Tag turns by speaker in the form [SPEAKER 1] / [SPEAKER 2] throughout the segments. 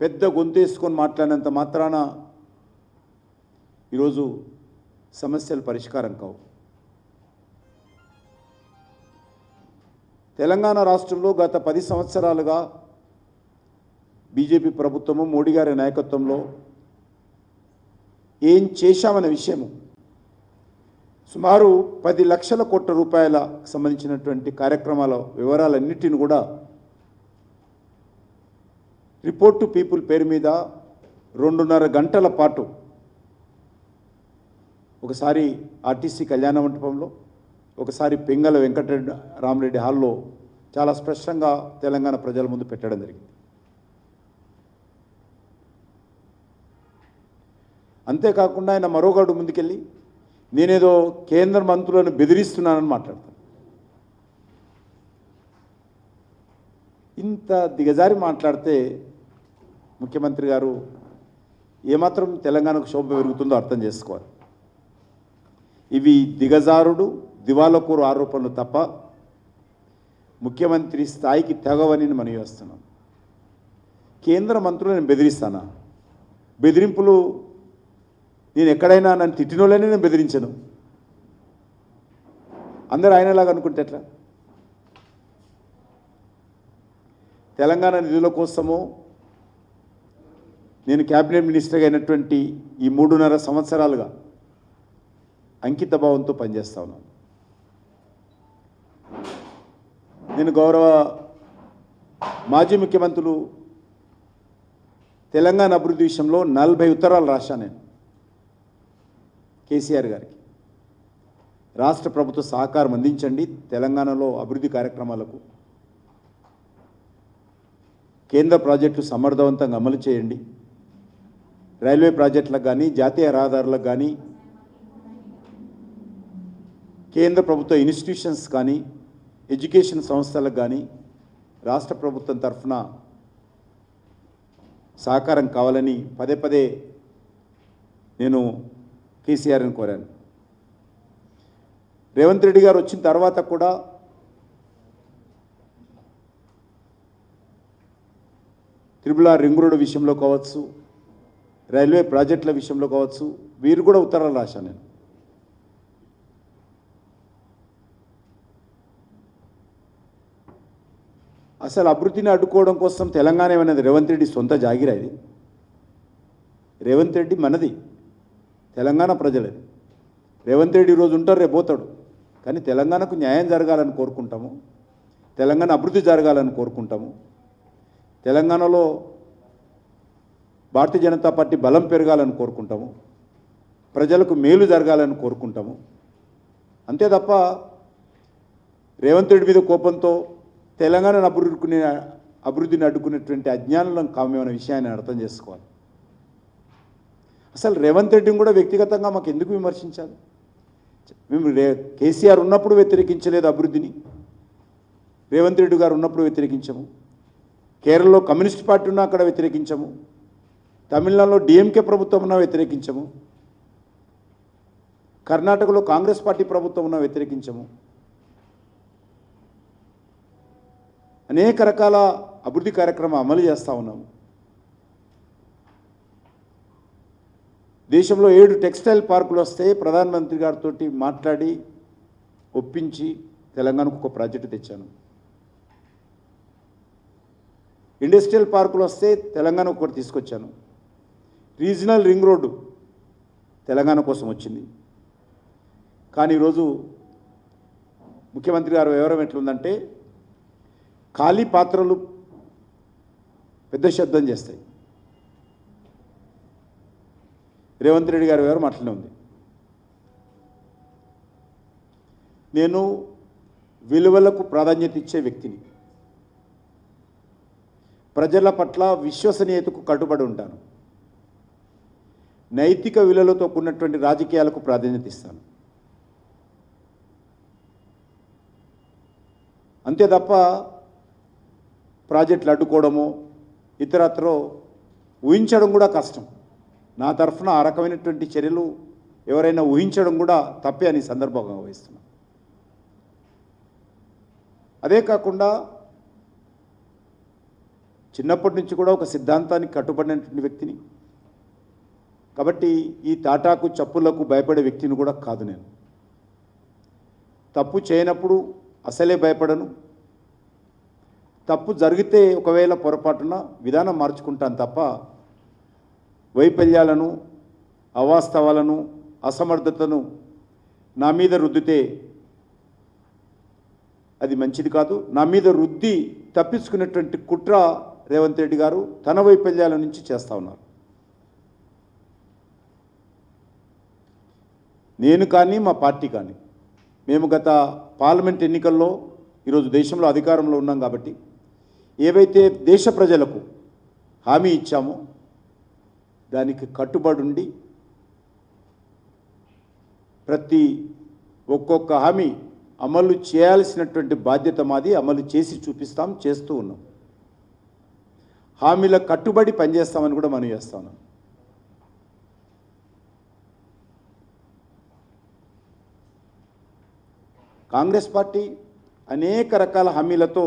[SPEAKER 1] పెద్ద గొంతేసుకొని మాట్లాడినంత మాత్రాన ఈరోజు సమస్యలు పరిష్కారం కావు. తెలంగాణ రాష్ట్రంలో గత 10 సంవత్సరాలుగా బీజేపీ ప్రభుత్వము మోడీ గారి నాయకత్వంలో ఏం చేశామనే విషయము సుమారు 10 లక్షల కోట్ల రూపాయల సంబంధించినటువంటి కార్యక్రమాల వివరాలన్నిటిని కూడా రిపోర్ట్ టు పీపుల్ పేరు మీద 2.5 గంటల పాటు ఒకసారి ఆర్టీసీ కళ్యాణ మండపంలో, ఒకసారి పింగళ వెంకటరామరెడ్డి హాల్లో చాలా స్పష్టంగా తెలంగాణ ప్రజల ముందు పెట్టడం జరిగింది. అంతేకాకుండా ఆయన మరోగాడు ముందుకెళ్ళి నేనేదో కేంద్ర మంత్రులను బెదిరిస్తున్నానని మాట్లాడతాను. ఇంత దిగజారి మాట్లాడితే ముఖ్యమంత్రి గారు ఏమాత్రం తెలంగాణకు శోభ పెరుగుతుందో అర్థం చేసుకోవాలి. ఇవి దిగజారుడు దివాలకోరు ఆరోపణలు తప్ప ముఖ్యమంత్రి స్థాయికి తెగవని మనం చేస్తున్నాం. కేంద్ర మంత్రులను బెదిరిస్తానా? బెదిరింపులు నేను ఎక్కడైనా నన్ను తిట్టినోళ్ళనే నేను బెదిరించను. అందరూ ఆయనలాగా అనుకుంటే ఎట్లా? తెలంగాణ నిధుల కోసము నేను క్యాబినెట్ మినిస్టర్గా అయినటువంటి ఈ 3.5 సంవత్సరాలుగా అంకిత భావంతో పనిచేస్తా ఉన్నాను. నేను గౌరవ మాజీ ముఖ్యమంత్రులు తెలంగాణ అభివృద్ధి విషయంలో 40 ఉత్తరాలు రాశాను నేను కేసీఆర్ గారికి. రాష్ట్ర ప్రభుత్వ సహకారం అందించండి, తెలంగాణలో అభివృద్ధి కార్యక్రమాలకు కేంద్ర ప్రాజెక్టులు సమర్థవంతంగా అమలు చేయండి, రైల్వే ప్రాజెక్టులకు కానీ జాతీయ రహదారులకు కానీ కేంద్ర ప్రభుత్వ ఇన్స్టిట్యూషన్స్ కానీ ఎడ్యుకేషన్ సంస్థలకు కానీ రాష్ట్ర ప్రభుత్వం తరఫున సహకారం కావాలని పదే పదే నేను కేసీఆర్ని కోరాను. రేవంత్ రెడ్డి గారు వచ్చిన తర్వాత కూడా త్రిపుల్ రింగ్ రోడ్డు విషయంలో కావచ్చు, రైల్వే ప్రాజెక్టుల విషయంలో కావచ్చు, వీరు కూడా ఉత్తరాలు రాశాను నేను. అసలు అభివృద్ధిని అడ్డుకోవడం కోసం తెలంగాణ ఏమన్నది రేవంత్ రెడ్డి సొంత జాగిరా? ఇది రేవంత్ రెడ్డి మనది, తెలంగాణ ప్రజలది. రేవంత్ రెడ్డి ఈరోజు ఉంటారు, రేపు పోతాడు. కానీ తెలంగాణకు న్యాయం జరగాలని కోరుకుంటాము, తెలంగాణ అభివృద్ధి జరగాలని కోరుకుంటాము, తెలంగాణలో భారతీయ జనతా పార్టీ బలం పెరగాలని కోరుకుంటాము, ప్రజలకు మేలు జరగాలని కోరుకుంటాము. అంతే తప్ప రేవంత్ రెడ్డి మీద కోపంతో తెలంగాణను అభివృద్ధిని అడ్డుకునేటువంటి అజ్ఞానులను కామేమనే విషయాన్ని అర్థం చేసుకోవాలి. అసలు రేవంత్ రెడ్డిని కూడా వ్యక్తిగతంగా మాకు ఎందుకు విమర్శించాలి? మేము కేసీఆర్ ఉన్నప్పుడు వ్యతిరేకించలేదు అభివృద్ధిని, రేవంత్ రెడ్డి గారు ఉన్నప్పుడు వ్యతిరేకించము, కేరళలో కమ్యూనిస్ట్ పార్టీ ఉన్నా అక్కడ వ్యతిరేకించము, తమిళనాడులో డిఎంకే ప్రభుత్వం ఉన్నా వ్యతిరేకించము, కర్ణాటకలో కాంగ్రెస్ పార్టీ ప్రభుత్వం ఉన్నా వ్యతిరేకించము. అనేక రకాల అభివృద్ధి కార్యక్రమం అమలు చేస్తూ ఉన్నాము. దేశంలో 7 టెక్స్టైల్ పార్కులు వస్తే ప్రధానమంత్రి గారితో మాట్లాడి ఒప్పించి తెలంగాణకు ఒక ప్రాజెక్టు తెచ్చాను. ఇండస్ట్రియల్ పార్కులు వస్తే తెలంగాణకు ఒకటి తీసుకొచ్చాను. రీజనల్ రింగ్ రోడ్డు తెలంగాణ కోసం వచ్చింది. కానీ ఈరోజు ముఖ్యమంత్రి గారు వివరం ఎట్లుందంటే ఖాళీ పాత్రలు పెద్ద శబ్దం చేస్తాయి. రేవంత్ రెడ్డి గారి వివరం అట్లనే ఉంది. నేను విలువలకు ప్రాధాన్యత ఇచ్చే వ్యక్తిని, ప్రజల పట్ల విశ్వసనీయతకు కట్టుబడి ఉంటాను, నైతిక విలువలతో కూడినటువంటి రాజకీయాలకు ప్రాధాన్యత ఇస్తాను. అంతే తప్ప ప్రాజెక్టులు అడ్డుకోవడమో ఇతరత్రో ఊహించడం కూడా కష్టం. నా తరఫున ఆ రకమైనటువంటి చర్యలు ఎవరైనా ఊహించడం కూడా తప్పే అని సందర్భంగా వహిస్తున్నాం. అదే కాకుండా చిన్నప్పటి నుంచి కూడా ఒక సిద్ధాంతానికి కట్టుబడినటువంటి వ్యక్తిని. కాబట్టి ఈ తాటాకు చప్పులకు భయపడే వ్యక్తిని కూడా కాదు నేను. తప్పు చేయనప్పుడు అసలే భయపడను. తప్పు జరిగితే ఒకవేళ పొరపాటున విధానం మార్చుకుంటాను తప్ప వైఫల్యాలను, అవాస్తవాలను, అసమర్థతను నా మీద రుద్దితే అది మంచిది కాదు. నా మీద రుద్ది తప్పించుకునేటువంటి కుట్ర రేవంత్ రెడ్డి గారు తన వైఫల్యాల నుంచి చేస్తూ ఉన్నారు. నేను కానీ మా పార్టీ కానీ మేము గత పార్లమెంట్ ఎన్నికల్లో ఈరోజు దేశంలో అధికారంలో ఉన్నాం కాబట్టి ఏవైతే దేశ ప్రజలకు హామీ ఇచ్చామో దానికి కట్టుబడి ఉండి ప్రతి ఒక్కొక్క హామీ అమలు చేయాల్సినటువంటి బాధ్యత మాది. అమలు చేసి చూపిస్తాం, చేస్తూ ఉన్నాం. హామీలకు కట్టుబడి పనిచేస్తామని కూడా మనం చేస్తా ఉన్నాం. కాంగ్రెస్ పార్టీ అనేక రకాల హామీలతో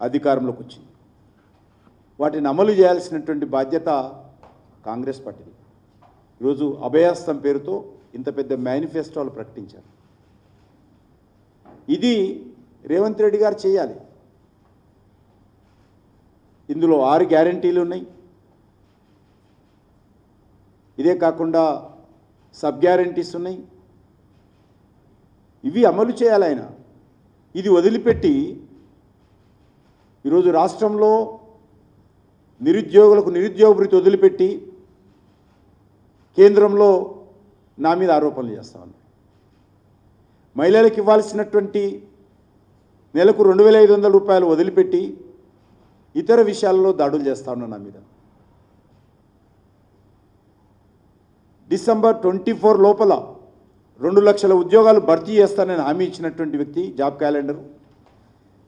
[SPEAKER 1] అధికారంలోకి వచ్చింది. వాటిని అమలు చేయాల్సినటువంటి బాధ్యత కాంగ్రెస్ పార్టీది. ఈరోజు అభయహస్తం పేరుతో ఇంత పెద్ద మేనిఫెస్టోలు ప్రకటించారు. ఇది రేవంత్ రెడ్డి గారు చేయాలి. ఇందులో 6 గ్యారంటీలు ఉన్నాయి. ఇదే కాకుండా సబ్ గ్యారంటీస్ ఉన్నాయి. ఇవి అమలు చేయాలి ఆయన. ఇది వదిలిపెట్టి ఈరోజు రాష్ట్రంలో నిరుద్యోగులకు నిరుద్యోగ భృతి వదిలిపెట్టి కేంద్రంలో నా మీద ఆరోపణలు చేస్తా ఉన్నారు. మహిళలకు ఇవ్వాల్సినటువంటి నెలకు 2,500 రూపాయలు వదిలిపెట్టి ఇతర విషయాల్లో దాడులు చేస్తా ఉన్నారు నా మీద. డిసెంబర్ 24 లోపల 2 లక్షల ఉద్యోగాలు భర్తీ చేస్తానని హామీ ఇచ్చినటువంటి వ్యక్తి జాబ్ క్యాలెండర్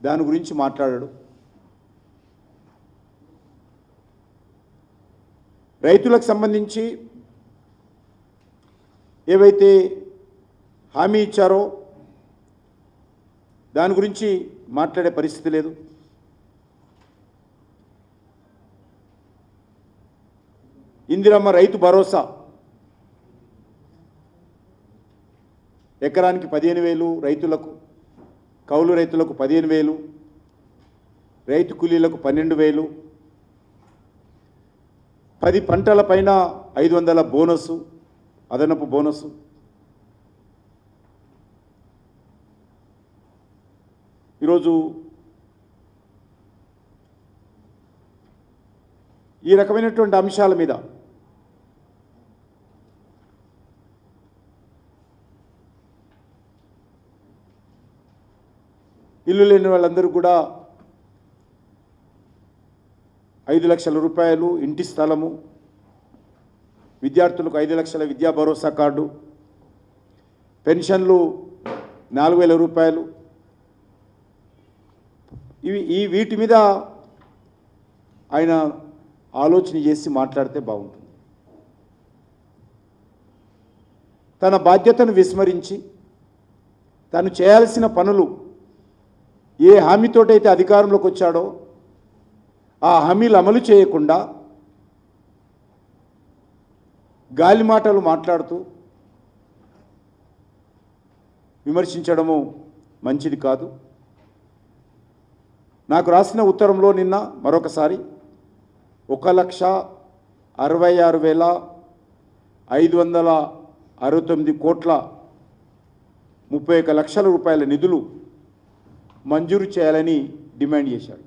[SPEAKER 1] దాని గురించి మాట్లాడాడు. రైతులకు సంబంధించి ఏవైతే హామీ ఇచ్చారో దాని గురించి మాట్లాడే పరిస్థితి లేదు. ఇందిరమ్మ రైతు భరోసా ఎకరానికి 15,000 రైతులకు, కౌలు రైతులకు 15,000, రైతు కూలీలకు 12,000, 10 పంటల పైన 500 బోనసు, అదనపు బోనసు. ఈరోజు ఈ రకమైనటువంటి అంశాల మీద ఇల్లు లేని వాళ్ళందరూ కూడా 5 లక్షల రూపాయలు ఇంటి స్థలము, విద్యార్థులకు 5 లక్షల విద్యా భరోసా కార్డు, పెన్షన్లు 4,000 రూపాయలు. వీటి మీద ఆయన ఆలోచన చేసి మాట్లాడితే బాగుంటుంది. తన బాధ్యతను విస్మరించి తను చేయాల్సిన పనులు ఏ హామీతోటైతే అధికారంలోకి వచ్చాడో ఆ హామీలు అమలు చేయకుండా గాలి మాటలు మాట్లాడుతూ విమర్శించడము మంచిది కాదు. నాకు రాసిన ఉత్తరంలో నిన్న మరొకసారి 1,66,569 కోట్ల 31 లక్షల రూపాయల నిధులు మంజూరు చేయాలని డిమాండ్ చేశాడు.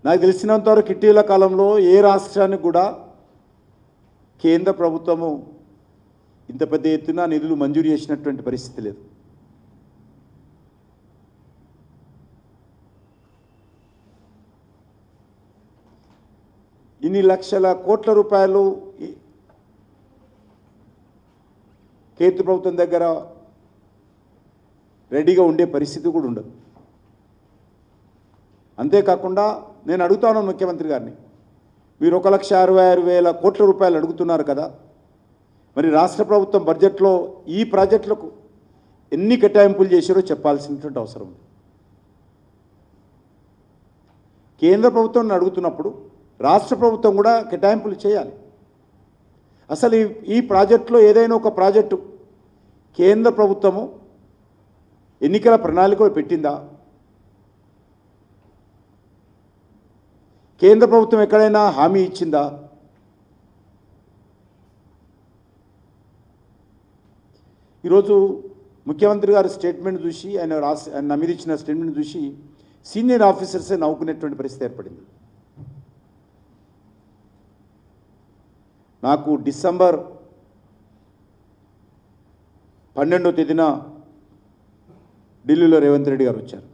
[SPEAKER 1] నాకు తెలిసినంతవరకు ఇటీవల కాలంలో ఏ రాష్ట్రానికి కూడా కేంద్ర ప్రభుత్వము ఇంత పెద్ద ఎత్తున నిధులు మంజూరు చేసినటువంటి పరిస్థితి లేదు. ఇన్ని లక్షల కోట్ల రూపాయలు కేంద్ర ప్రభుత్వం దగ్గర రెడీగా ఉండే పరిస్థితి కూడా ఉండదు. అంతేకాకుండా నేను అడుగుతాను ముఖ్యమంత్రి గారిని, మీరు 1,66,000 కోట్ల రూపాయలు అడుగుతున్నారు కదా, మరి రాష్ట్ర ప్రభుత్వం బడ్జెట్లో ఈ ప్రాజెక్టులకు ఎన్ని కేటాయింపులు చేశారో చెప్పాల్సినటువంటి అవసరం ఉంది. కేంద్ర ప్రభుత్వం అడుగుతున్నప్పుడు రాష్ట్ర ప్రభుత్వం కూడా కేటాయింపులు చేయాలి. అసలు ఈ ప్రాజెక్టులో ఏదైనా ఒక ప్రాజెక్టు కేంద్ర ప్రభుత్వము ఎన్నికల ప్రణాళికలో పెట్టిందా? కేంద్ర ప్రభుత్వం ఎక్కడైనా హామీ ఇచ్చిందా? ఈరోజు ముఖ్యమంత్రి గారి స్టేట్మెంట్ చూసి ఆయన నమోదించిన స్టేట్మెంట్ చూసి సీనియర్ ఆఫీసర్సే నవ్వుకునేటువంటి పరిస్థితి ఏర్పడింది. నాకు డిసెంబర్ 12వ తేదీన ఢిల్లీలో రేవంత్ రెడ్డి గారు వచ్చారు.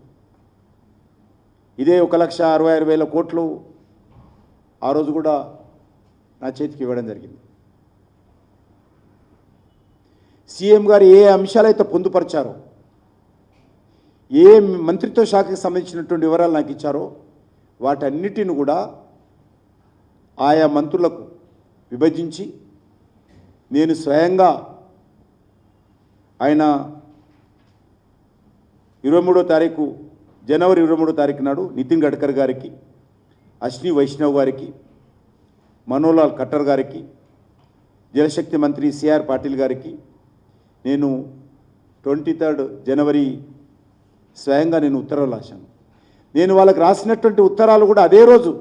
[SPEAKER 1] ఇదే 1,66,000 కోట్లు ఆ రోజు కూడా నా చేతికి ఇవ్వడం జరిగింది. సీఎం గారు ఏ అంశాలైతే పొందుపరిచారో, ఏ మంత్రిత్వ శాఖకి సంబంధించినటువంటి వివరాలు నాకు ఇచ్చారో వాటన్నిటిని కూడా ఆయా మంత్రులకు విభజించి నేను స్వయంగా ఆయన 23వ తారీఖు జనవరి 23వ తారీఖు నాడు నితిన్ గడ్కరీ గారికి, అశ్విని వైష్ణవ్ గారికి, మనోహర్ ఖట్టర్ గారికి, జలశక్తి మంత్రి సిఆర్ పాటిల్ గారికి నేను 23rd జనవరి స్వయంగా నేను ఉత్తరాలు రాశాను. నేను వాళ్ళకి రాసినటువంటి ఉత్తరాలు కూడా అదే రోజు